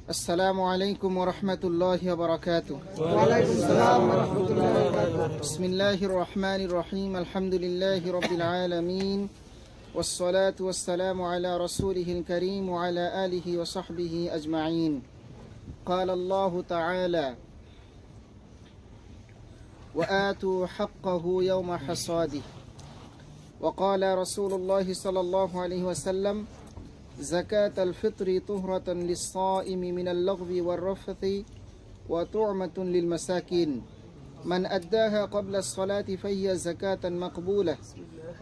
السلام عليكم ورحمة الله وبركاته. وعليكم السلام ورحمة الله وبركاته. بسم الله الرحمن الرحيم. الحمد لله رب العالمين، والصلاة والسلام على رسوله الكريم وعلى آله وصحبه أجمعين. قال الله تعالى: وآتوا حقه يوم حصاده. وقال رسول الله صلى الله عليه وسلم: زكاة الفطر طهرة للصائم من اللغو والرفث وطعمة للمساكين، من أداها قبل الصلاة فهي زكاة مقبولة،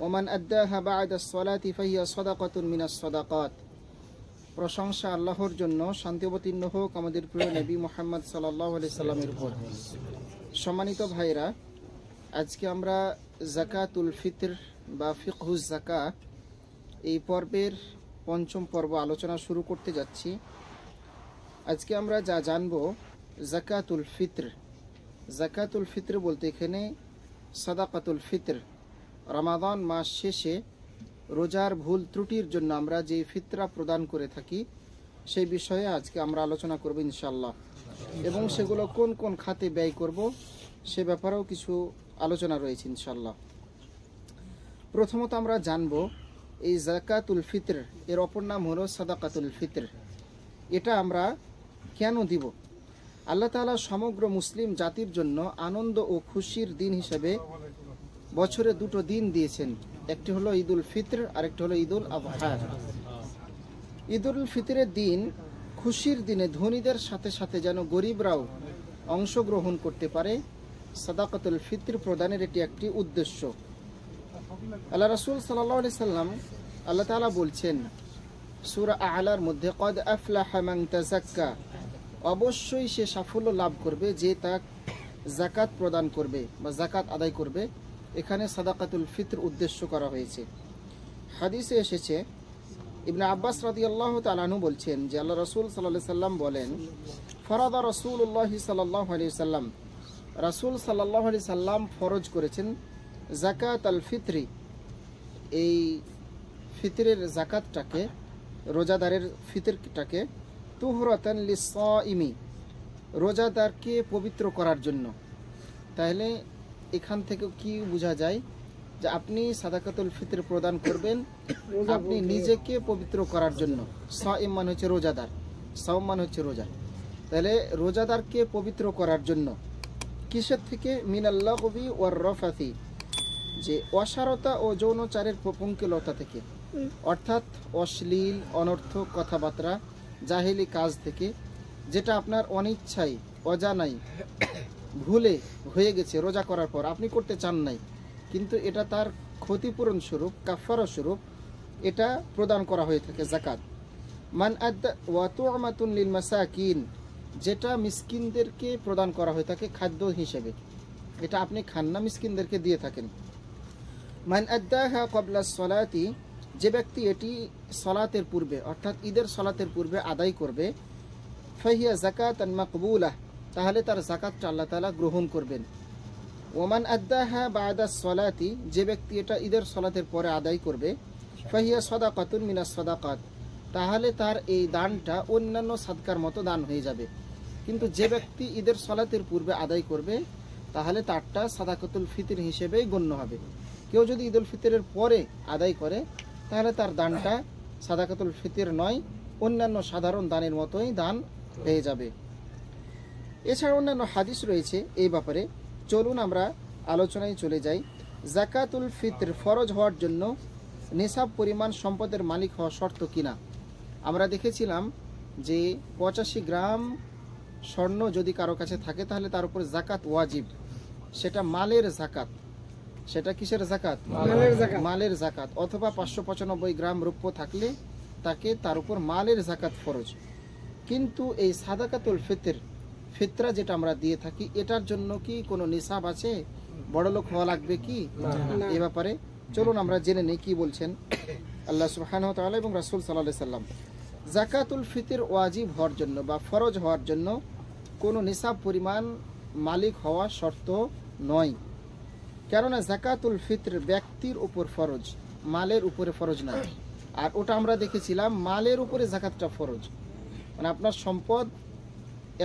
ومن أداها بعد الصلاة فهي صدقة من الصدقات। প্রশংসা আল্লাহর জন্য, শান্তি অবতীর্ণ হোক আমাদের প্রিয় নবী মুহাম্মদ সাল্লাল্লাহু আলাইহি সাল্লামের উপর। সম্মানিত ভাইরা, আজকে আমরা যাকাতুল ফিতর বা ফিকহুজ যাকাত এই পর্বের পঞ্চম পর্ব আলোচনা শুরু করতে যাচ্ছি। আজকে আমরা যা জানবো যাকাতুল ফিতর। যাকাতুল ফিতর বলতে এখানে সাদাকাতুল ফিতর, রমাদান মাস শেষে রোজার ভুল ত্রুটির জন্য আমরা যে ফিতরা প্রদান করে থাকি সেই বিষয়ে আজকে আমরা আলোচনা করব ইনশাআল্লাহ, এবং সেগুলো কোন কোন খাতে ব্যয় করব সে ব্যাপারেও কিছু আলোচনা রয়েছে ইনশাআল্লাহ। প্রথমত আমরা জানবো এই যাকাতুল ফিতর এর অপর নাম হলো সাদাকাতুল ফিতর। এটা আমরা কেন দিব? আল্লাহ তাআলা সমগ্র মুসলিম জাতির জন্য আনন্দ ও খুশির দিন হিসেবে বছরে দুটো দিন দিয়েছেন, একটি হলো ঈদুল ফিতর আর একটি হলো ঈদুল আযহা। ঈদুল ফিতরের দিন খুশির দিনে ধনীদের সাথে সাথে যেন গরিবরাও অংশগ্রহণ করতে পারে, সাদাকাতুল ফিতর প্রদানের এটি একটি উদ্দেশ্য। আল্লাহ রাসূল সাল্লাল্লাহু আলাইহি সাল্লাম, আল্লাহ তাআলা বলছেন সূরা আ'লার মধ্যে, কদ আফলাহা মান তাযাক্কা, অবশ্যই সে সাফল্য লাভ করবে যে তা যাকাত প্রদান করবে বা যাকাত আদায় করবে। এখানে সাদাকাতুল ফিতর উদ্দেশ্য করা হয়েছে। হাদিসে এসেছে, ইবনে আব্বাস রাদিয়াল্লাহু তাআলা আনহু বলছেন যে আল্লাহ রাসূল সাল্লাল্লাহু আলাইহি সাল্লাম বলেন, ফরাদা রাসূলুল্লাহ সাল্লাল্লাহু আলাইহি সাল্লাম, রাসূল সাল্লাল্লাহু আলাইহি সাল্লাম ফরজ করেছেন যাকাত আল ফিতরি, এই ফিতরের যাকাতটাকে, রোজাদারের ফিতরটাকে, তুহরাতান লিস-সাইমি, রোজাদারকে পবিত্র করার জন্য। তাহলে এখান থেকে কি বোঝা যায় যে আপনি সাদাকাতুল ফিতর প্রদান করবেন আপনি নিজেকে পবিত্র করার জন্য। সাইম মানে হচ্ছে রোজাদার, সাওম মানে হচ্ছে রোজা। তাহলে রোজাদারকে পবিত্র করার জন্য কিসের থেকে? মিনাল লাগবি ওয়ার রফাথি, যে অসারতা ও যৌনচারের পঙ্কিলতা থেকে, অর্থাৎ অশ্লীল অনর্থক কথাবার্তা, জাহেলি কাজ থেকে, যেটা আপনার অনিচ্ছায় অজানাই ভুলে হয়ে গেছে রোজা করার পর, আপনি করতে চান নাই, কিন্তু এটা তার ক্ষতিপূরণ স্বরূপ, কাফারা স্বরূপ এটা প্রদান করা হয়ে থাকে যাকাত। মান আদা ওয়া তু'মাতুন লিল মাসাকিন, যেটা মিসকিনদেরকে প্রদান করা হয়ে থাকে খাদ্য হিসেবে, এটা আপনি খান না, মিসকিনদেরকে দিয়ে থাকেন। মান আদাহা ক্বাবলা সলাতি, যে ব্যক্তি এটি সলাতের পূর্বে অর্থাৎ ঈদের সলাতের পূর্বে আদায় করবে, ফাহিয়া যাকাতান মাকবুলাহ, তাহলে তার যাকাতটা আল্লাহ তাআলা গ্রহণ করবেন। ওমান আদাহা বা'দা সলাতি, যে ব্যক্তি এটা ঈদের সলাতের পরে আদায় করবে, ফাহিয়া সাদাকাতুন মিনাস সাদাকাত, তাহলে তার এই দানটা অন্যান্য সাদকার মতো দান হয়ে যাবে। কিন্তু যে ব্যক্তি ঈদের সলাতের পূর্বে আদায় করবে তাহলে তারটা সাদাকাতুল ফিতর হিসেবেই গণ্য হবে। কেউ যদি ঈদুল ফিতরের পরে আদায় করে তাহলে তার দানটা সাদাকাতুল ফিতর নয়, অন্যান্য সাধারণ দানের মতোই দান হয়ে যাবে। এছাড়া অন্যান্য হাদিস রয়েছে এই ব্যাপারে। চলুন আমরা আলোচনায় চলে যাই। যাকাতুল ফিতর ফরজ হওয়ার জন্য নিসাব পরিমাণ সম্পদের মালিক হওয়া শর্ত কিনা। আমরা দেখেছিলাম যে 85 গ্রাম স্বর্ণ যদি কারো কাছে থাকে তাহলে তার উপর যাকাত ওয়াজিব, সেটা মালের যাকাত। সেটা কিসের যাকাত? মালের যাকাত। অথবা 595 গ্রাম রৌপ্য থাকলে তাকে তার উপর মালের যাকাত ফরজ। কিন্তু এই সাদাকাতুল ফিতর, ফিতরা যেটা আমরা দিয়ে থাকি, এটার জন্য কি কোনো নিসাব আছে? বড়লোক হওয়া লাগবে কি? এই ব্যাপারে চলুন আমরা জেনে নেই কি বলছেন আল্লাহ সুবহানাহু ওয়া তাআলা এবং রাসূল সাল্লাল্লাহু আলাইহি সাল্লাম। যাকাতুল ফিতর ওয়াজিব হওয়ার জন্য বা ফরজ হওয়ার জন্য কোনো নিসাব পরিমাণ মালিক হওয়া শর্ত নয়, কেননা যাকাতুল ফিতর ব্যক্তির উপর ফরজ, মালের উপরে ফরজ নয়। আর ওটা আমরা দেখেছিলাম মালের উপরে যাকাতটা ফরজ। মানে আপনার সম্পদ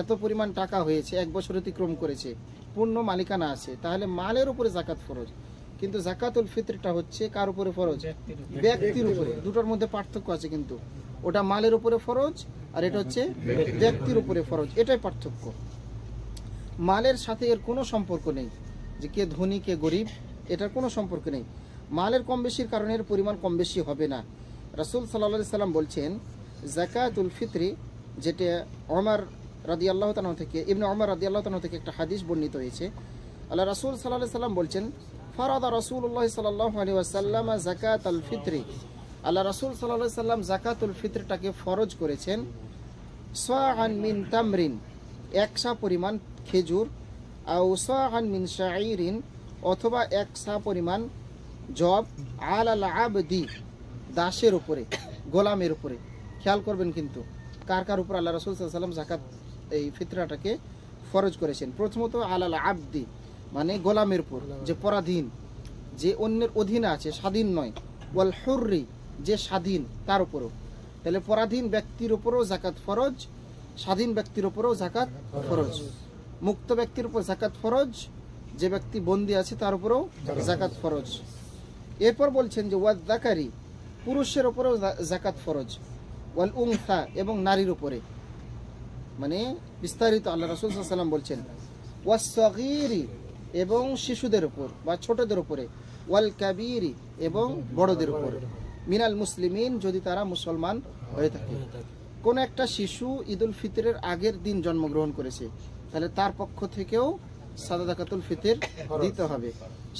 এত পরিমাণ টাকা হয়েছে, 1 বছর অতিক্রম করেছে, পূর্ণ মালিকানা আছে, তাহলে মালের উপরে জাকাত ফরজ। কিন্তু জাকাতুল ফিতরটা হচ্ছে কার উপরে ফরজ? ব্যক্তির উপরে। দুটোর মধ্যে পার্থক্য আছে, কিন্তু ওটা মালের উপরে ফরজ আর এটা হচ্ছে ব্যক্তির উপরে ফরজ, এটাই পার্থক্য। মালের সাথে এর কোনো সম্পর্ক নেই যে কে ধনী কে গরিব, এটার কোনো সম্পর্ক নেই। মালের কম বেশির কারণে এর পরিমাণ কম বেশি হবে না। রাসূল সাল্লাল্লাহু আলাইহি সাল্লাম বলছেন যাকাতুল ফিতরি, যেটা ওমর রাদিয়াল্লাহু তাআলা থেকে, ইবনে ওমর রাদিয়াল্লাহু তাআলা থেকে একটা হাদিস বর্ণিত হয়েছে। আল্লাহ রাসূল সাল্লাল্লাহু আলাইহি সাল্লাম বলছেন ফারাদা রাসূলুল্লাহ সাল্লাল্লাহু আলাইহি ওয়াসাল্লাম যাকাতাল ফিতরি, আল্লাহ রাসূল সাল্লাল্লাহু আলাইহি সাল্লাম যাকাতুল ফিতরটাকে ফরজ করেছেন সাআন মিন তামরিন, 1 সা পরিমাণ খেজুর, আও সাআন মিন শাঈরিন, অথবা 1 সা পরিমাণ জব, আলাল আবদি, দাসের উপরে, গোলামের উপরে। খেয়াল করবেন কিন্তু কার কার উপর আল্লাহ রাসূল সাল্লাল্লাহু আলাইহি ওয়াসাল্লাম যাকাত এই ফিতরাটাকে ফরজ করেছেন। প্রথমত আলাল আবদি, মানে গোলামের উপর, যে পরাধীন, যে অন্যের অধীনে আছে, স্বাধীন নয়। ওয়াল হুররি, যে স্বাধীন, তার উপরও। তাহলে পরাধীন ব্যক্তির উপরও জাকাত ফরজ, স্বাধীন ব্যক্তির উপরও জাকাত ফরজ। মুক্ত ব্যক্তির উপর জাকাত ফরজ, যে ব্যক্তি বন্দী আছে তার উপরও জাকাত ফরজ। এরপর বলছেন যে ওয়াদ যাকারি, পুরুষের উপরেও জাকাত ফরজ, ওয়াল উনসা, এবং নারীর উপরে। মানে বিস্তারিত আল্লাহ রাসূল সাল্লাল্লাহু আলাইহি ওয়াসাল্লাম বলছেন ওয়াস সগীরি, এবং শিশুদের উপর বা ছোটদের উপরে, ওয়াল কাবীরি, এবং বড়দের উপর, মিনাল মুসলিমিন, যদি তারা মুসলমান হয়ে থাকে। কোন একটা শিশু ঈদুল ফিতরের আগের দিন জন্মগ্রহণ করেছে, তাহলে তার পক্ষ থেকেও সাদাকাতুল ফিতর দিতে হবে।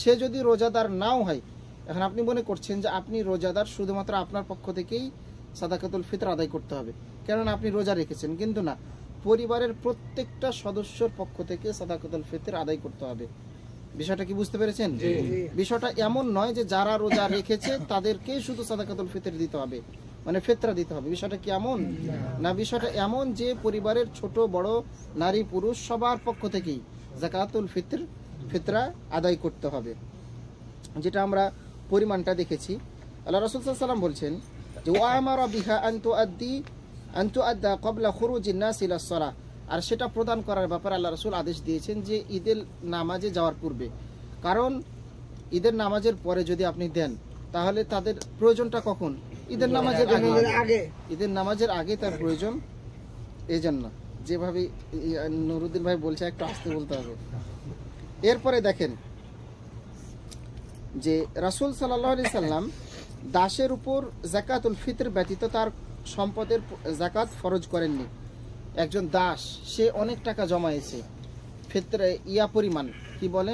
সে যদি রোজাদার নাও হয়, এখন আপনি মনে করছেন যে আপনি রোজাদার, শুধুমাত্র আপনার পক্ষ থেকেই সাদাকাতুল ফিতর আদায় করতে হবে, কেননা আপনি রোজা রেখেছেন, কিন্তু না, পরিবারের প্রত্যেকটা সদস্যর পক্ষ থেকে সাদাকাতুল ফিতর আদায় করতে হবে। বিষয়টা কি বুঝতে পেরেছেন? বিষয়টা এমন নয় যে যারা রোজা রেখেছে তাদেরকে শুধু সাদাকাতুল ফিতর দিতে হবে, মানে ফিতরা দিতে হবে। বিষয়টা কি এমন না, বিষয়টা এমন যে পরিবারের ছোট বড়, নারী পুরুষ, সবার পক্ষ থেকেই যাকাতুল ফিতরা আদায় করতে হবে। যেটা আমরা পরিমাণটা দেখেছি। আল্লাহ রাসূল সাল্লাল্লাহু আলাইহি ওয়াসাল্লাম বলছেন যে ওয়া আমারা বিহা আন তুআদ্দা ক্বাবলা খুরুজিন নাস ইলা সলাহ, আর সেটা প্রদান করার ব্যাপারে আল্লাহ রাসূল আদেশ দিয়েছেন যে ঈদের নামাজে যাওয়ার পূর্বে। কারণ ঈদের নামাজের পরে যদি আপনি দেন, তাহলে তাদের প্রয়োজনটা কখন? ঈদের নামাজের আগে। ঈদের নামাজের আগে তার প্রয়োজন। এই জন্য যেভাবে নুরুদ্দিন ভাই বলছে একটু আস্তে বলতে হবে। এরপরে দেখেন যে রাসূল সাল্লাল্লাহু আলাইহি সাল্লাম দাসের উপর যাকাতুল ফিতর ব্যতীত তার সম্পদের যাকাত ফরজ করেননি। একজন দাস, সে অনেক টাকা জমাইছে, ফিতরে পরিমাণ কি বলে,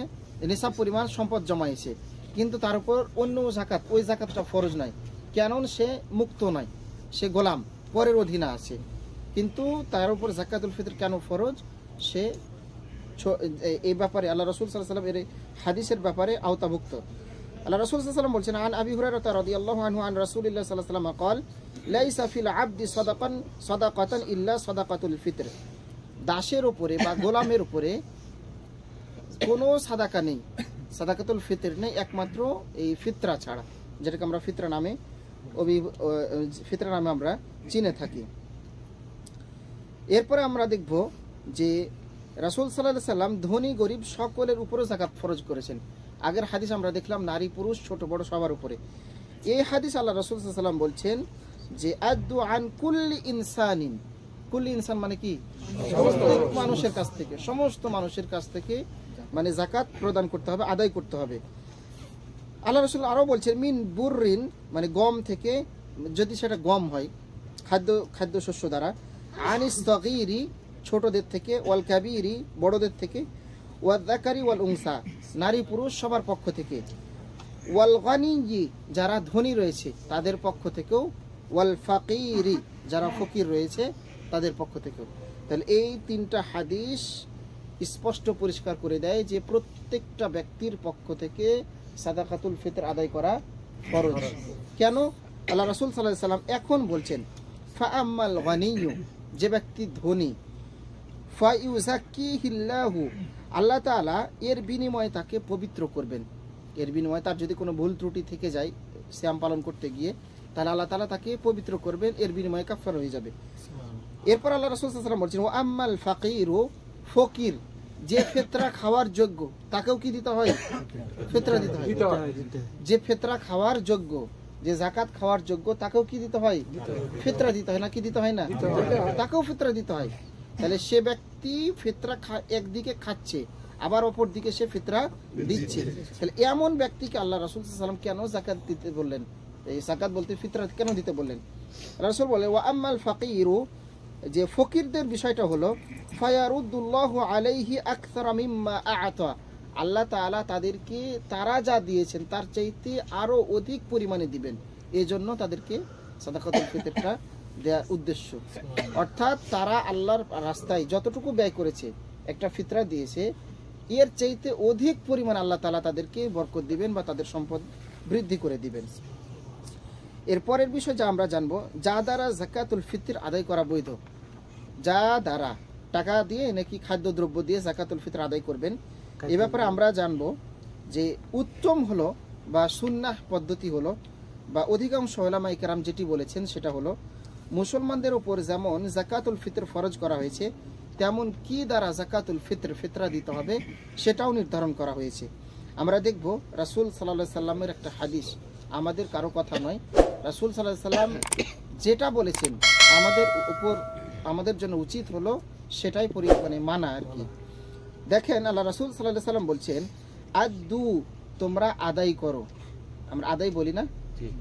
নিসাব পরিমাণ সম্পদ জমাইছে, কিন্তু তার উপর অন্য জাকাত, ওই জাকাতটা ফরজ নয়। কেন? সে মুক্ত নয়, সে গোলাম, পরের অধীনে আছে, কিন্তু তার উপর যাকাতুল ফিতর কেন ফরজ? সে এই ব্যাপারে আল্লাহ রাসূল সাল্লাল্লাহু আলাইহি ওয়াসাল্লাম এর হাদিসের ব্যাপারে আওতাভুক্ত। আল্লাহ রাসূল সাল্লাল্লাহু আলাইহি ওয়াসাল্লাম বলছেন আন আবি হুরায়রা রাদিয়াল্লাহু আনহু আন রাসূলিল্লাহ সাল্লাল্লাহু আলাইহি ওয়াসাল্লাম قال লাইসা ফিল আবদি সাদাকাতান ইল্লা সাদাকাতুল ফিতর, দাসের উপরে বা গোলামের উপরে কোনো সাদাকা নেই, সাদাকাতুল ফিতর নেই, একমাত্র এই ফিতরা ছাড়া, যেটাকে আমরা ফিতরা নামে আমরা চিনে থাকি। এরপরে আমরা দেখব যে রাসূল সাল্লাল্লাহু আলাইহি ওয়াসাল্লাম ধনী গরিব সকলের উপরে যাকাত ফরজ করেছেন। আগের হাদিস আমরা দেখলাম নারী পুরুষ ছোট বড় সবার উপরে। এই হাদিস আল্লাহ রাসূল সাল্লাল্লাহু আলাইহি ওয়াসাল্লাম বলছেন যে আদু আন কুল্লি ইনসানিন, কুল্লি ইনসান মানে কি, প্রত্যেক মানুষের কাছ থেকে, সমস্ত মানুষের কাছ থেকে মানে যাকাত প্রদান করতে হবে, আদায় করতে হবে। আল্লাহ রাসূল আরো বলছেন মিন বুররিন, মানে গম থেকে, যদি সেটা গম হয় খাদ্য শস্য দ্বারা, আনিস সগীরি, ছোটদের থেকে, ওয়াল কাবীরি, বড়দের থেকে, ওয়াল যাকারি ওয়াল উনসা, নারী পুরুষ সবার পক্ষ থেকে, ওয়াল গানিয়্যি, যারা ধনী রয়েছে তাদের পক্ষ থেকেও, ওয়াল ফাকিরি, যারা ফকির রয়েছে তাদের পক্ষ থেকেও। তাহলে এই তিনটা হাদিস স্পষ্ট পরিষ্কার করে দেয় যে প্রত্যেকটা ব্যক্তির পক্ষ থেকে সাদাকাতুল ফিতর আদায় করা ফরজ। কেন? আল্লাহ রাসূল সাল্লাল্লাহু আলাইহি ওয়াসাল্লাম এখন বলছেন ফাআম্মাল গানিয়্যু, যে ব্যক্তি ধনী, ফায়ুযাক্কিহিল্লাহু, আল্লাহ তাআলা এর বিনিময়ে তাকে পবিত্র করবেন। এর বিনিময়ে তার যদি কোনো ভুল ত্রুটি থেকে যায় সিয়াম পালন করতে গিয়ে, তাহলে আল্লাহ তাআলা তাকে পবিত্র করবেন, এর বিনিময়ে কাফারা হয়ে যাবে। এরপর আল্লাহ রাসূল সাল্লাল্লাহু আলাইহি ওয়াসাল্লাম বলছেন, ওয়া আম্মাল ফাকিরু, ফকির যে ফিতরা খাওয়ার যোগ্য তাকেও কি দিতে হয়? ফিতরা দিতে হয়। যে ফিতরা খাওয়ার যোগ্য, যে যাকাত খাওয়ার যোগ্য তাকেও কি দিতে হয়? ফিতরা দিতে হয় না কি দিতে হয় না? তাকেও ফিতরা দিতে হয়। তাহলে সে ব্যক্তি ফিতরা একদিকে খাচ্ছে আবার অপর দিকে সে ফিতরা দিচ্ছে, তাহলে এমন ব্যক্তিকে আল্লাহ রাসূল সাল্লাল্লাহু আলাইহি ওয়াসাল্লাম কেন যাকাত দিতে বললেন? এই যাকাত বলতে ফিতরা কেন দিতে বললেন? রাসূল বলে, ওয়া আম্মাল ফাকিরু, যে ফকিরদের বিষয়টা হলো, ফায়ারুদ্দুল্লাহু আলাইহি আকসারা মিম্মা আ'তা, আল্লাহ তাআলা তাদেরকে তারা যা দিয়েছেন তার চাইতে আরো অধিক পরিমাণে দিবেন, এই জন্য তাদেরকে সাদাকাতুল ফিতরটা দেওয়ার উদ্দেশ্য। অর্থাৎ তারা আল্লাহর রাস্তায় যতটুকু ব্যয় করেছে, একটা ফিতরা দিয়েছে, এর চাইতে অধিক পরিমাণ আল্লাহ তাআলা তাদেরকে বরকত দিবেন বা তাদের সম্পদ বৃদ্ধি করে দিবেন। এরপরের বিষয় যা আমরা জানবো, যা দ্বারা যাকাতুল ফিতর আদায় করা বৈধ, যা দ্বারা টাকা দিয়ে নাকি খাদ্যদ্রব্য দিয়ে যাকাতুল ফিতর আদায় করবেন, এ ব্যাপারে আমরা জানবো যে উত্তম হলো বা সুন্নাহ পদ্ধতি হলো বা অধিকাংশ উলামায়ে কেরাম যেটি বলেছেন সেটা হলো, মুসলমানদের উপর যেমন যাকাতুল ফিতর ফরজ করা হয়েছে তেমন কি দ্বারা যাকাতুল ফিতর ফিতরা দিতে হবে সেটাও নির্ধারণ করা হয়েছে। আমরা দেখব রাসূল সাল্লাল্লাহু আলাইহি সাল্লামের একটা হাদিস, আমাদের কারো কথা নয়, রাসূল সাল্লাল্লাহু আলাইহি সাল্লাম যেটা বলেছেন আমাদের উপর, আমাদের জন্য উচিত হলো সেটাই মানে মানা আর কি। দেখেন আল্লাহ রাসূল সাল্লাল্লাহু আলাইহি সাল্লাম বলছেন, আদু, তোমরা আদায় করো। আমরা আদায় বলি না,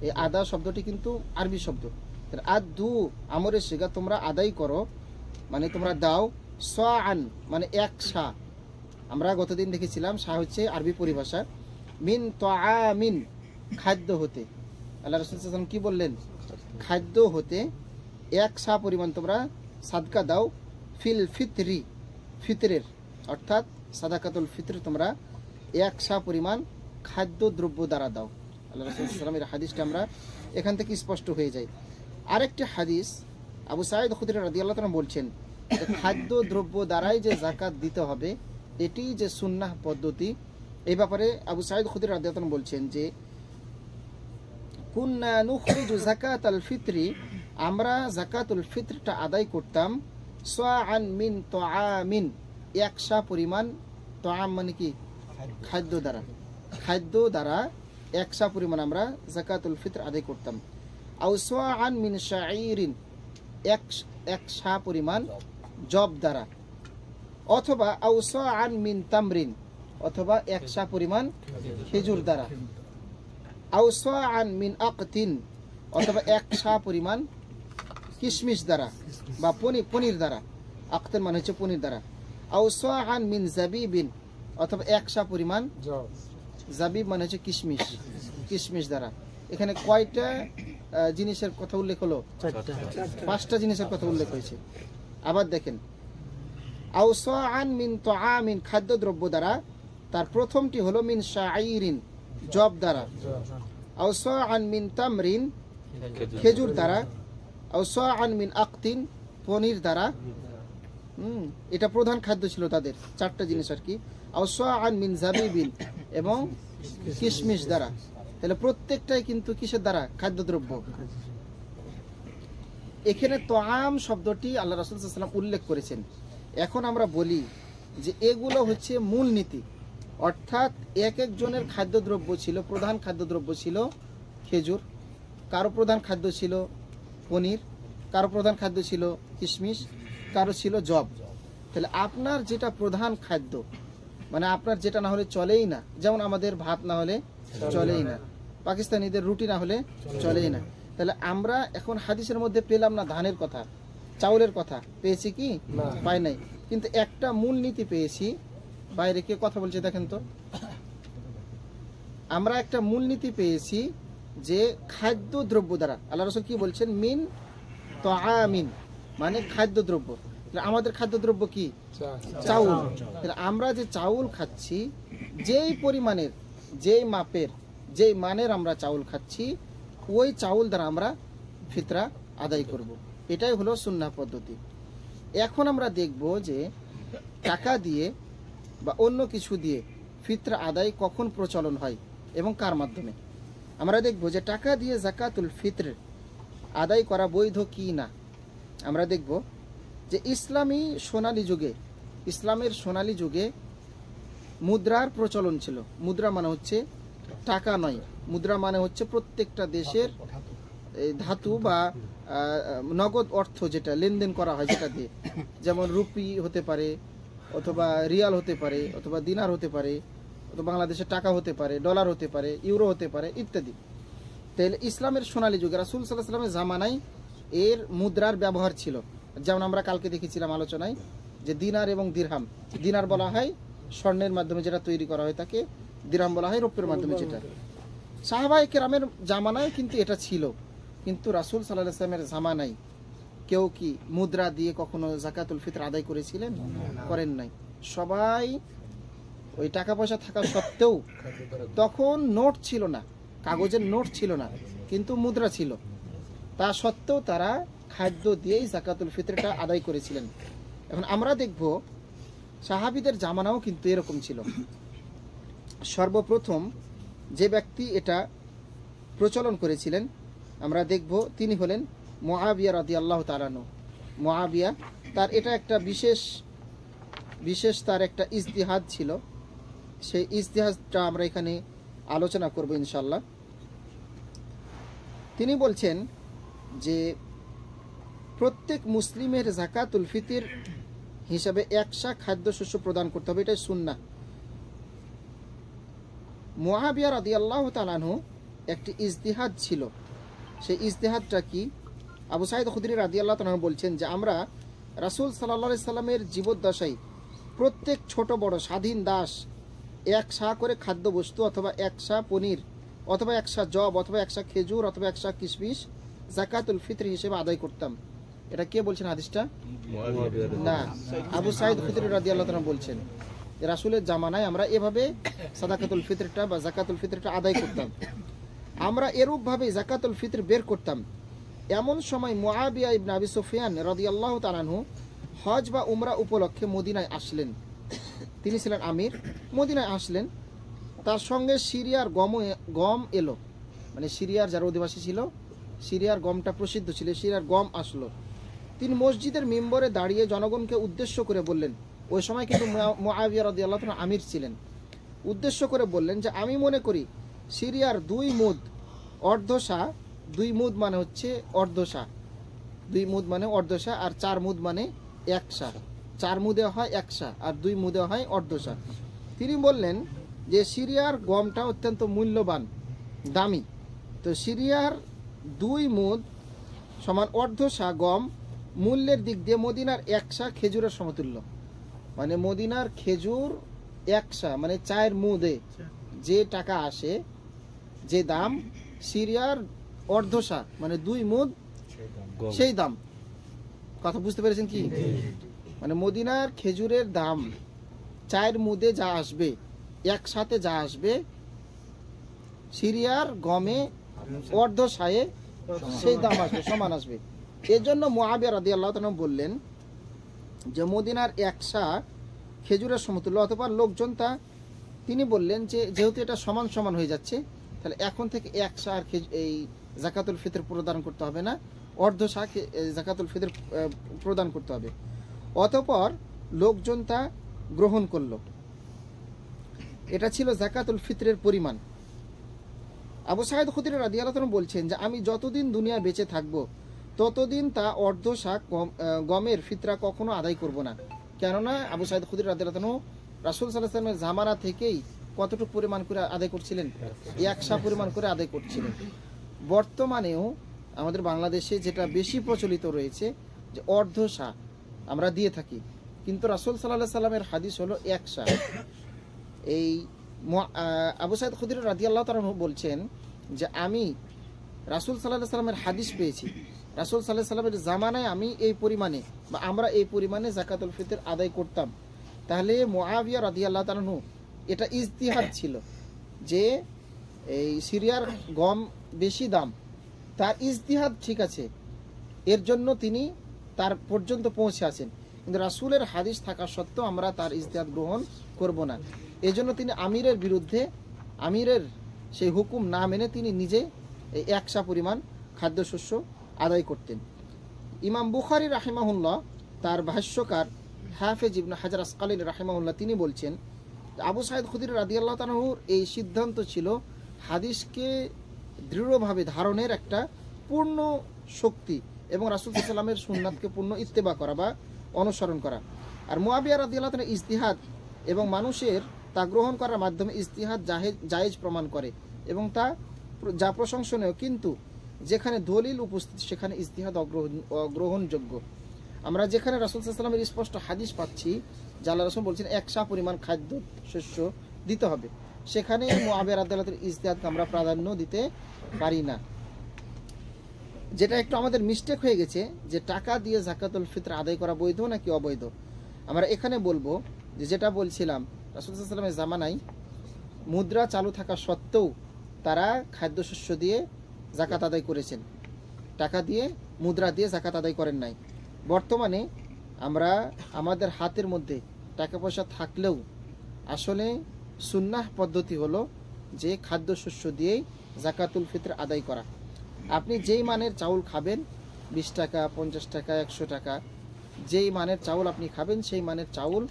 এই আদা শব্দটি কিন্তু আরবি শব্দ। আদু আমরের শিগা, তোমরা আদায় করো মানে তোমরা দাও, সাআন মানে এক সা, আমরা গতদিন দেখেছিলাম সা হচ্ছে আরবি পরিভাষা, মিন তাআমিন খাদ্য হতে, আল্লাহ রাসূল সাল্লাল্লাহু আলাইহি ওয়াসাল্লাম কি বললেন? খাদ্য হতে এক সা পরিমাণ তোমরা সাদকা দাও, ফিল ফিতরি, ফিতরের অর্থাৎ সাদাকাতুল ফিতর তোমরা এক সা পরিমাণ খাদ্য দ্রব্য দ্বারা দাও। আল্লাহ রাসূল সাল্লাল্লাহু আলাইহি ওয়াসাল্লামের হাদিসটা আমরা এখান থেকে স্পষ্ট হয়ে যায়। আরেকটি হাদিস আবু সাঈদ খুদরি রাদিয়াল্লাহু তাআলা বলছেন, খাদ্য দ্রব্য দ্বারাই যে যাকাত দিতে হবে এটি যে সুন্নাহ পদ্ধতি, এই ব্যাপারে আবু সাঈদ খুদরি রাদিয়াল্লাহু তাআলা বলছেন যে, কুন্না নুখরিজু যাকাতাল ফিতরি, আমরা যাকাতুল ফিতরটা আদায় করতাম, সাআন মিন তাআমিন, এক সা পরিমাণ, তাআম মানে কি? খাদ্য দ্বারা, খাদ্য দ্বারা এক সা পরিমাণ আমরা যাকাতুল ফিতর আদায় করতাম। আও সাআন মিন শাঈরিন, এক সা পরিমাণ জব দ্বারা, অথবা আও সাআন মিন তামরিন, অথবা এক সা পরিমাণ খেজুর দ্বারা, আও সাআন মিন আকতিন, অথবা এক সা পরিমাণ কিশমিশ দ্বারা বা পনির দ্বারা, আকতিন মানে হচ্ছে পনির দ্বারা, আও সাআন মিন জাবিবিন, অথবা এক সা পরিমাণ জাবিব মানে হচ্ছে কিশমিশ, কিশমিশ দ্বারা। এখানে কয়টা জিনিসের কথা উল্লেখ হলো? 5টা জিনিসের কথা উল্লেখ হয়েছে। আবার দেখেন, আও সাআন মিন তাআমিন, খাদ্য দ্রব্য দ্বারা, তার প্রথমটি হলো মিন শাঈরিন, জব দ্বারা, আও সাআন মিন তামরিন, খেজুর দ্বারা, আও সাআন মিন আকতিন, পনির দ্বারা। এটা প্রধান খাদ্য ছিল তাদের, 4টা জিনিস আর কি। আও সাআন মিন জাবিবিন, এবং কিশমিশ দ্বারা। তাহলে প্রত্যেকটাই কিন্তু কিসের দ্বারা? খাদ্যদ্রব্য। এখানে তাআম শব্দটি আল্লাহ রাসূল সাল্লাল্লাহু আলাইহি ওয়াসাল্লাম উল্লেখ করেছেন। এখন আমরা বলি যে এগুলো হচ্ছে মূল নীতি, অর্থাৎ এক একজনের খাদ্যদ্রব্য ছিল, প্রধান খাদ্যদ্রব্য ছিল খেজুর, কারো প্রধান খাদ্য ছিল পনির, কারো প্রধান খাদ্য ছিল কিশমিশ, কারো ছিল জব। তাহলে আপনার যেটা প্রধান খাদ্য, মানে আপনার যেটা না হলে চলেই না, যেমন আমাদের ভাত না হলে চলেই না, পাকিস্তানিদের রুটি না হলে চলেই না। তাহলে আমরা এখন হাদিসের মধ্যে পেলাম না ধানের কথা, চাউলের কথা, পেয়েছি কি? পাই নাই। কিন্তু একটা মূল নীতি পেয়েছি। বাইরে কে কথা বলছে দেখেন তো? আমরা একটা মূলনীতি পেয়েছি যে খাদ্য দ্রব্য দ্বারা, আল্লাহ রাসূল কি বলছেন? মিন তাআমিন মানে খাদ্য দ্রব্য। আমাদের খাদ্য দ্রব্য কি? চাউল। আমরা যে চাউল খাচ্ছি, যেই পরিমাণের, যেই মাপের, যেই মানের আমরা চাউল খাচ্ছি, ওই চাউল দ্বারা আমরা ফিতরা আদায় করব। এটাই হলো সুন্নাহ পদ্ধতি। এখন আমরা দেখব যে টাকা দিয়ে বা অন্য কিছু দিয়ে ফিতরা আদায় কখন প্রচলন হয় এবং কার মাধ্যমে। আমরা দেখব যে টাকা দিয়ে যাকাতুল ফিতর আদায় করা বৈধ কি না। আমরা দেখব যে ইসলামের সোনালী যুগে মুদ্রার প্রচলন ছিল। মুদ্রা মানে হচ্ছে টাকা নয়, মুদ্রা মানে হচ্ছে প্রত্যেকটা দেশের ধাতু বা নগদ অর্থ যেটা লেনদেন করা হয় যেটা দিয়ে, যেমন রুপি হতে পারে, অথবা রিয়াল হতে পারে, অথবা দিনার হতে পারে, অথবা বাংলাদেশের টাকা হতে পারে, ডলার হতে পারে, ইউরো হতে পারে ইত্যাদি। তাহলে ইসলামের সোনালী যুগে রাসূল সাল্লাল্লাহু আলাইহি ওয়াসাল্লামের জামানায় এর মুদ্রার ব্যবহার ছিল। যেমন আমরা কালকে দেখেছিলাম আলোচনায় যে দিনার এবং দিরহাম, দিনার বলা হয় স্বর্ণের মাধ্যমে যেটা তৈরি করা হয় তাকে, দিরহাম বলা হয় রৌপ্যের মাধ্যমে যেটা। সাহাবায়ে কেরামের জামানায় কিন্তু এটা ছিল, কিন্তু রাসূল সাল্লাল্লাহু আলাইহি ওয়াসাল্লামের জামানায় কেউ কি মুদ্রা দিয়ে কখনো যাকাতুল ফিতর আদায় করেছিলেন? করেন নাই। সবাই ওই টাকা পয়সা থাকা সত্ত্বেও, তখন নোট ছিল না, কাগজের নোট ছিল না, কিন্তু মুদ্রা ছিল, তা সত্ত্বেও তারা খাদ্য দিয়েই যাকাতুল ফিতরটা আদায় করেছিলেন। এখন আমরা দেখব সাহাবীদের জামানাও কিন্তু এরকম ছিল। সর্বপ্রথম যে ব্যক্তি এটা প্রচলন করেছিলেন আমরা দেখব তিনি হলেন মুআবিয়া রাদিয়াল্লাহু তাআলা আনহু। মুআবিয়া তার এটা একটা বিশেষ তার একটা ইজতিহাদ ছিল, সেই ইজতিহাদটা আমরা এখানে আলোচনা করব ইনশাআল্লাহ। তিনি বলছেন যে প্রত্যেক মুসলিমের যাকাতুল ফিতর হিসাবে একশা খাদ্যশস্য প্রদান করতে হবে, এটাই সুন্নাহ। মুআবিয়া রাদিয়াল্লাহু তাআলা আনহু একটি ইজতিহাদ ছিল, সেই ইজতিহাদটা কি? আবু সাঈদ খুদরি রাদিয়াল্লাহু তাআলা বলছেন যে আমরা রাসূল সাল্লাল্লাহু আলাইহি সাল্লামের জীবদ্দশায় প্রত্যেক ছোট বড় স্বাধীন দাস একশা করে খাদ্য বস্তু অথবা একশা পনির অথবা একশা জব অথবা একশা খেজুর অথবা একশা কিশমিশ যাকাতুল ফিতর হিসেবে আদায় করতাম। এটা কে বলছেন হাদিসটা? না, আবু সাঈদ খুদরি রাদিয়াল্লাহু তাআলা বলছেন রাসূলের জামানায় আমরা এভাবে সাদাকাতুল ফিতরটা বা যাকাতুল ফিতরটা আদায় করতাম। আমরা এরূপ ভাবে যাকাতুল ফিতর বের করতাম। এমন সময় মুআবিয়া ইবনে আবি সুফিয়ান রাদিয়াল্লাহু তাআলা আনহু হজ বা উমরা উপলক্ষে মদিনায় আসলেন। তিনি ছিলেন আমির, মদিনায় আসলেন। তার সঙ্গে সিরিয়ার গম এলো, মানে সিরিয়ার যারা অধিবাসী ছিল, সিরিয়ার গমটা প্রসিদ্ধ ছিল, সিরিয়ার গম আসলো। তিনি মসজিদের মিম্বরে দাঁড়িয়ে জনগণকে উদ্দেশ্য করে বললেন, ওই সময় কিন্তু মুআবিয়া রাদিয়াল্লাহু তাআলা আমির ছিলেন, উদ্দেশ্য করে বললেন যে আমি মনে করি সিরিয়ার 2 মুদ অর্ধশা, 2 মুদ মানে হচ্ছে অর্ধশা, 2 মুদ মানে অর্ধশা, আর 4 মুদ মানে একশা। 4 মুদে হয় একশা আর 2 মুদে হয় অর্ধশা। তিনি বললেন যে সিরিয়ার গমটা অত্যন্ত মূল্যবান, দামি, তো সিরিয়ার 2 মুদ সমান অর্ধশা গম মূল্যের দিক দিয়ে মদিনার একশা খেজুরের সমতুল্য। মানে মদিনার খেজুর একশা মানে 4 মুদে যে টাকা আসে, যে দাম, সিরিয়ার অর্ধশা মানে 2 মুদ সেই দাম। কথা বুঝতে পেরেছেন কি? মানে মদিনার খেজুরের দাম 4 মুদে যা আসবে, একসাথে যা আসবে, সিরিয়ার গমে অর্ধশায়ে সেই দাম আসবে, সমান আসবে। এজন্য মুআবিয়া রাদিয়াল্লাহু তাআলা বললেন যে মদিনার একশা খেজুরের সমতুল্য, অথবা লোকজন তা তিনি বললেন যে যেহেতু এটা সমান সমান হয়ে যাচ্ছে, তাহলে এখন থেকে একশা আর এই যাকাতুল ফিতর প্রদান করতে হবে না, অর্ধশা যাকাতুল ফিতর প্রদান করতে হবে। অতঃপর লোকজন তা গ্রহণ করলো। এটা ছিল যাকাতুল ফিতরের পরিমাণ। আবু সাঈদ খুদরি রাদিয়াল্লাহু তাআলা বলছেন যে আমি যতদিন দুনিয়া বেঁচে থাকবো ততদিন তা অর্ধশা গমের ফিতরা কখনো আদায় করব না। কেননা আবু সাঈদ খুদরি রাদিয়াল্লাহু তাআলা রাসূল সাল্লাল্লাহু আলাইহি ওয়াসাল্লামের জামানা থেকেই কতটুকু পরিমাণ করে আদায় করছিলেন? একশা পরিমাণ করে আদায় করছিলেন। বর্তমানেও আমাদের বাংলাদেশে যেটা বেশি প্রচলিত রয়েছে যে অর্ধশা আমরা দিয়ে থাকি, কিন্তু রাসূল সাল্লাল্লাহু আলাইহি ওয়াসাল্লামের হাদিস হলো একশা। এই আবু সাঈদ খুদরি রাদিয়াল্লাহু তাআলা বলছেন যে আমি রাসূল সাল্লাল্লাহু আলাইহি ওয়াসাল্লামের হাদিস পেয়েছি, রাসূল সাল্লাল্লাহু আলাইহি ওয়াসাল্লামের জামানায় আমি এই পরিমাণে বা আমরা এই পরিমাণে যাকাতুল ফিতর আদায় করতাম। তাহলে মুআবিয়া রাদিয়াল্লাহু তাআলা এটা ইজতিহাদ ছিল যে এই সিরিয়ার গম বেশি দাম, তার ইজতিহাদ ঠিক আছে, এর জন্য তিনি তার পর্যন্ত পৌঁছে আছেন, কিন্তু রাসূলের হাদিস থাকা সত্ত্বেও আমরা তার ইজতিহাদ গ্রহণ করব না। এজন্য তিনি আমিরের বিরুদ্ধে, আমিরের সেই হুকুম না মেনে তিনি নিজে এই একশা পরিমাণ খাদ্যশস্য আদায় করতেন। ইমাম বুখারী রাহিমাহুল্লাহ তার ভাষ্যকার হাফেজ ইবনে হাজার আসকালানী রাহিমাহুল্লাহ তিনি বলছেন, আবু সাঈদ খুদরী রাদিয়াল্লাহু তাআলা আনহুর এই সিদ্ধান্ত ছিল হাদিসকে দৃঢ়ভাবে ধারণের একটা পূর্ণ শক্তি এবং রাসূল সাল্লাল্লাহু আলাইহি ওয়াসাল্লামের সুন্নাতকে পূর্ণ ইত্তেবা করা বা অনুসরণ করা। আর মুআবিয়া রাদিয়াল্লাহু তাআলা ইজতিহাদ এবং মানুষের তা গ্রহণ করার মাধ্যমে ইজতিহাদ জায়েজ প্রমাণ করে এবং তা যা প্রশংসনীয়, কিন্তু যেখানে দলিল উপস্থিত সেখানে ইজতিহাদ অগ্রহণযোগ্য। আমরা যেখানে রাসূল সাল্লাল্লাহু আলাইহি ওয়াসাল্লামের স্পষ্ট হাদিস পাচ্ছি যে আল্লাহ রাসূল বলছেন 100 পরিমাণ খাদ্য শস্য দিতে হবে, সেখানে মুআবিয়া রাদিয়াল্লাহু তাআলার ইজতিহাদকে আমরা প্রাধান্য দিতে পারি না। যেটা একটু আমাদের মিস্টেক হয়ে গেছে যে টাকা দিয়ে যাকাতুল ফিতর আদায় করা বৈধ নাকি অবৈধ। আমরা এখানে বলবো যে যেটা বলছিলাম, রাসূল সাল্লাল্লাহু আলাইহি ওয়াসাল্লামের জামানায় মুদ্রা চালু থাকা সত্ত্বেও তারা খাদ্যশস্য দিয়ে যাকাত আদায় করেছেন, টাকা দিয়ে মুদ্রা দিয়ে যাকাত আদায় করেন নাই। বর্তমানে আমরা আমাদের হাতের মধ্যে টাকা পয়সা থাকলেও আসলে সুন্নাহ পদ্ধতি হলো যে খাদ্যশস্য দিয়েই যাকাতুল ফিতর আদায় করা। আপনি যেই মানের চাউল খাবেন, 20 টাকা, 50 টাকা, 100 টাকা, যেই মানের চাউল আপনি খাবেন সেই মানের চাউল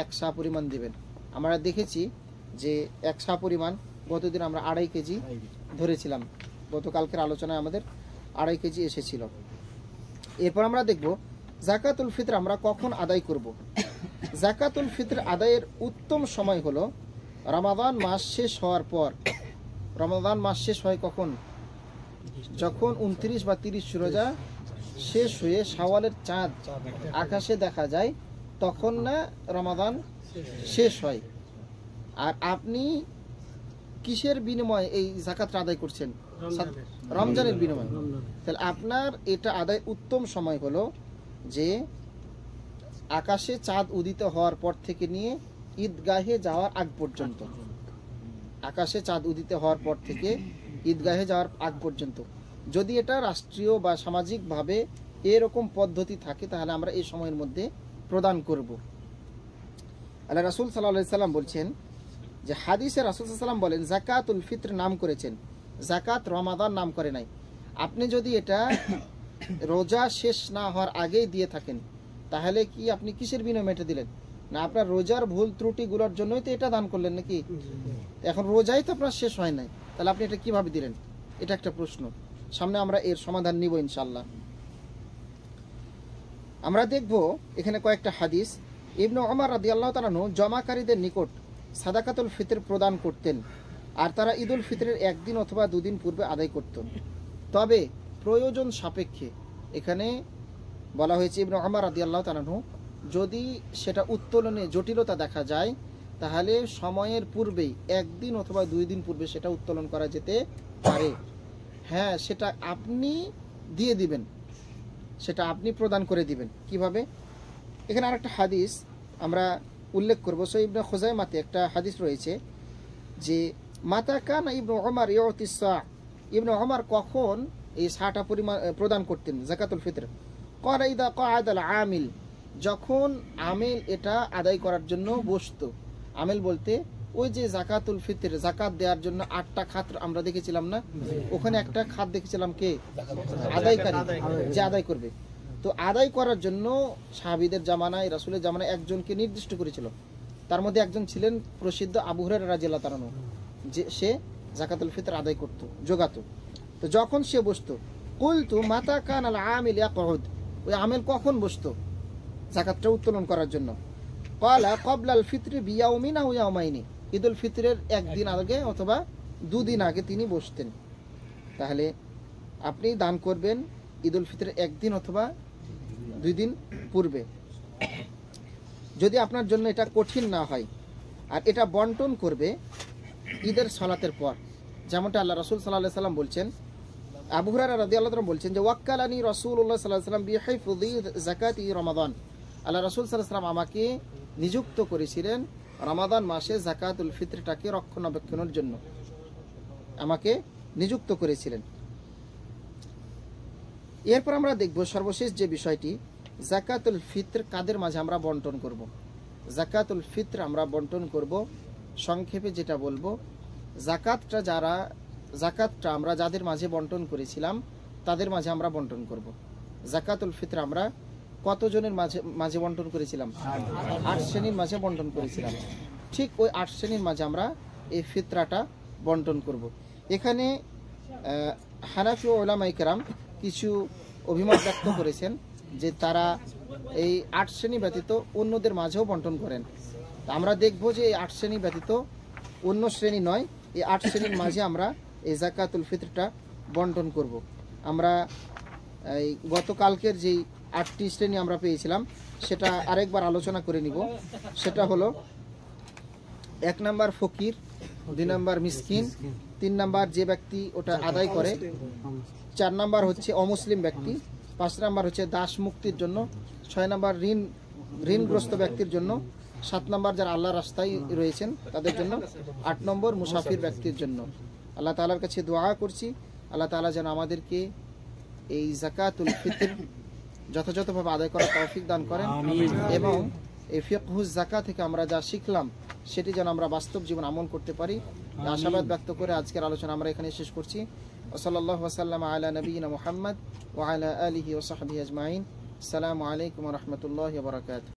100 পরিমাণ দিবেন। আমরা দেখেছি যে 100 পরিমাণ গতদিন আমরা 2.5 কেজি ধরেছিলাম, গতকালকের আলোচনায় আমাদের 2.5 কেজি এসেছিল। এরপর আমরা দেখব যাকাতুল ফিতর আমরা কখন আদায় করব। যাকাতুল ফিতর আদায়ের উত্তম সময় হলো রমাদান মাস শেষ হওয়ার পর। রমাদান মাস শেষ হয় কখন? যখন 29 বা 30 রোজা শেষ হয়ে শাওয়ালের চাঁদ আকাশে দেখা যায়, তখন না রমাদান শেষ হয়। আর আপনি কিসের বিনিময়ে এই যাকাতটা আদায় করছেন? রমজানের বিনিময়ে। তাহলে আপনার এটা আদায় উত্তম সময় হলো যে আকাশে চাঁদ উদিত হওয়ার পর থেকে নিয়ে ঈদগাহে যাওয়ার আগ পর্যন্ত। আকাশে চাঁদ উদিত হওয়ার পর থেকে ঈদগাহে যাওয়ার আগ পর্যন্ত। যদি এটা রাষ্ট্রীয় বা সামাজিকভাবে এরকম পদ্ধতি থাকে তাহলে আমরা এই সময়ের মধ্যে প্রদান করব। আল্লাহ রাসূল সাল্লাল্লাহু আলাইহি সাল্লাম বলছেন যে হাদিসে রাসূল সাল্লাল্লাহু আলাইহি সাল্লাম বলেন যাকাতুল ফিতর নাম করেছেন, যাকাত রমাদান নাম করে নাই। আপনি যদি এটা রোজা শেষ না হওয়ার আগেই দিয়ে থাকেন তাহলে কি আপনি কিসের বিনিময়ে এটা দিলেন? না আপনার রোজার ভুল ত্রুটিগুলোর জন্যই তো এটা দান করলেন নাকি? এখন রোজাই তো আপনার শেষ হয় নাই, তাহলে আপনি এটা কিভাবে দিলেন? এটা একটা প্রশ্ন। সামনে আমরা এর সমাধান নিব ইনশাআল্লাহ। আমরা দেখব এখানে কয়েকটা হাদিস। ইবনে ওমর রাদিয়াল্লাহু তাআলা আনহু জমাকারীদের নিকট সাদাকাতুল ফিতর প্রদান করতেন, আর তারা ঈদুল ফিতরের একদিন অথবা 2 দিন পূর্বে আদায় করতেন। তবে প্রয়োজন সাপেক্ষে এখানে বলা হয়েছে ইবনে ওমর রাদিয়াল্লাহু তাআলা আনহু যদি সেটা উত্তোলনে জটিলতা দেখা যায় তাহলে সময়ের পূর্বেই 1 দিন অথবা 2 দিন পূর্বে সেটা উত্তোলন করা যেতে পারে। হ্যাঁ, সেটা আপনি দিয়ে দিবেন, সেটা আপনি প্রদান করে দিবেন। কিভাবে? এখানে আরেকটা হাদিস আমরা উল্লেখ করব। সহিহ ইবনে খুজাইমাতে একটা হাদিস রয়েছে যে মাতা কানা ইবনে ওমর ইউতি সা, ইবনে ওমর কখন এই 60টা পরিমাণ প্রদান করতেন যাকাতুল ফিতর? ক্বালা ইদা ক্বাআদাল আমিল, যখন আমিল এটা আদায় করার জন্য বসতো। আমিল বলতে ওই যে যাকাতুল ফিতর যাকাত দেওয়ার জন্য 8টা খাত আমরা দেখেছিলাম না, ওখানে একটা খাত দেখেছিলাম কে? আদায়কারী, যে আদায় করবে। তো আদায় করার জন্য সাহাবীদের জামানায়, রাসূলের জামানায় একজনকে নির্দিষ্ট করেছিল। তার মধ্যে একজন ছিলেন প্রসিদ্ধ আবু হুরায়রা রাদিয়াল্লাহু তাআলা, যে সে যাকাতুল ফিতর আদায় করত, জোগাতো। তো যখন সে বসতো, কুলতু মাতা কানাল আমিল ইয়াকউদ, ওই আমিল কখন বসতো যাকাতটা উত্তোলন করার জন্য? ক্বালা ক্বাবলাল ফিতরি বিয়াউমিন আও ইয়াউমাইনি, ঈদুল ফিতরের 1 দিন আগে অথবা 2 দিন আগে তিনি বসতেন। তাহলে আপনি দান করবেন ঈদুল ফিতরের 1 দিন অথবা 2 দিন পূর্বে, যদি আপনার জন্য এটা কঠিন না হয়। আর এটা বন্টন করবে ঈদের সালাতের পর, যেমনটা আল্লাহ রাসূল সাল্লাল্লাহু আলাইহি সাল্লাম বলছেন। আবু হুরায়রা রাদিয়াল্লাহু তাআলা বলছেন যে ওয়াক্কালানি রাসূলুল্লাহ সাল্লাল্লাহু আলাইহি সাল্লাম বিহিফযি যাকাতি রমাদান, আল্লাহ রাসূল সাল্লাল্লাহু আলাইহি সাল্লাম আমাকে নিযুক্ত করেছিলেন রমাদান মাসে যাকাতুল ফিতরটাকে রক্ষণাবেক্ষণের জন্য, আমাকে নিযুক্ত করেছিলেন। এরপর আমরা দেখব সর্বশেষ যে বিষয়টি, যাকাতুল ফিতর কাদের মাঝে আমরা বন্টন করব। যাকাতুল ফিতর আমরা বন্টন করব, সংক্ষেপে যেটা বলবো, যাকাতটা আমরা যাদের মাঝে বন্টন করেছিলাম তাদের মাঝে আমরা বন্টন করব। যাকাতুল ফিতর আমরা কতজনের মাঝে মাঝে বন্টন করেছিলাম? 8 শ্রেণীর মাঝে বন্টন করেছিলাম। ঠিক ওই 8 শ্রেণীর মাঝে আমরা এই ফিতরাটা বন্টন করব। এখানে হানাফি ওলামায়ে কেরাম কিছু অভিমত ব্যক্ত করেছেন যে তারা এই 8 শ্রেণী ব্যতীত অন্যদের মাঝেও বন্টন করেন। আমরা দেখব যে এই 8 শ্রেণী ব্যতীত অন্য শ্রেণী নয়, এই 8 শ্রেণীর মাঝে আমরা এই যাকাতুল ফিতরটা বন্টন করব। আমরা এই গতকালকের যেই 8টি শ্রেণী আমরা পেয়েছিলাম সেটা আরেকবার আলোচনা করে নিব। সেটা হলো 1 নাম্বার ফকির, 2 নাম্বার মিসকিন, 3 নাম্বার যে ব্যক্তি ওটা আদায় করে, 4 নাম্বার হচ্ছে অমুসলিম ব্যক্তি, 5 নাম্বার হচ্ছে দাস মুক্তির জন্য, 6 নাম্বার ঋণগ্রস্ত ব্যক্তির জন্য, 7 নাম্বার যারা আল্লাহর রাস্তায় রয়েছেন তাদের জন্য, 8 নম্বর মুসাফির ব্যক্তির জন্য। আল্লাহ তাআলার কাছে দোয়া করছি আল্লাহ তাআলা যেন আমাদেরকে এই যাকাতুল ফিতর যথাযথভাবে আদায় করার তৌফিক দান করেন এবং এই ফিকহুজ যাকাত থেকে আমরা যা শিখলাম সেটি যেন আমরা বাস্তব জীবন আমল করতে পারি। আশাবাদ ব্যক্ত করে আজকের আলোচনা আমরা এখানে শেষ করছি। সাল্লাল্লাহু ওয়াসাল্লাম আলা নবিয়িনা মুহাম্মদ ওয়া আলা আলিহি ওয়া সাহবিহি আজমাইন। আসসালামু আলাইকুম ওয়া রাহমাতুল্লাহি ওয়া বারাকাতুহু।